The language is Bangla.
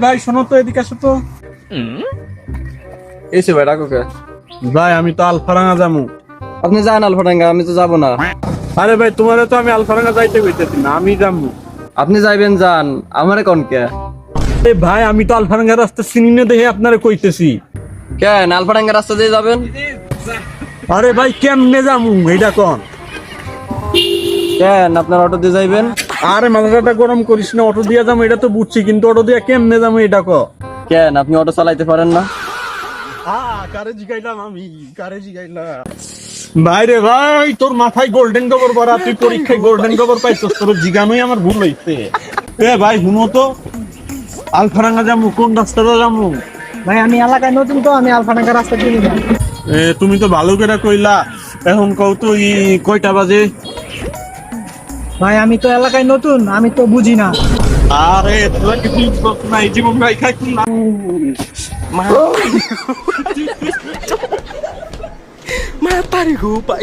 ভাই শোনো তো, এদিকে আসো তো। এসে ভাই ডাকো কে? ভাই আমি তো আলফারাঙ্গা যাবো। আপনি যান আলফাডাঙ্গা, আমি তো যাবো না। আরে ভাই তোমারে তো আমি আলফারাঙ্গা যাইতে কইতেছি না, আমি যাবো। আপনি যাইবেন যান, আমারে কোন কে? ভাই আমি তো আলফারাঙ্গা রাস্তা চিনি না দেখে আপনারে কইতেছি। কেন আলফাডাঙ্গা রাস্তা দিয়ে যাবেন? আরে ভাই কেমনে যামু এইটা কোন? কেন আপনার অটো দিয়ে যাইবেন? আরে মাথাটা গরম করিস না, অটো দিয়া যাবো এটা তো বুঝছি, কিন্তু অটো দিয়া কেমনে যাবো এটা ক। কেন আপনি অটো চালাইতে পারেন না? কারে জিগাইলাম আমি, কারে জিগাইলাম? ভাই রে ভাই, তোর মাথায় গোল্ডেন কভার ভরা, তুই পরীক্ষায় গোল্ডেন কভার পাইছস, তোর জিগানোই আমার ভুল হইছে। ভাই শুনো তো, আলফারাঙ্গা যাবো, কোন রাস্তাটা যাবো? ভাই আমি এলাকায় নতুন তো, আমি আলফাডাঙ্গা রাস্তা চিনি না। তুমি তো ভালো করে কইলা, এখন কও তো কয়টা বাজে? ভাই আমি তো এলাকায় নতুন, আমি তো বুঝি না। আরে তোরা কিছু নাই, জীবন ভাই খাই না। Mata nih gue, Pak.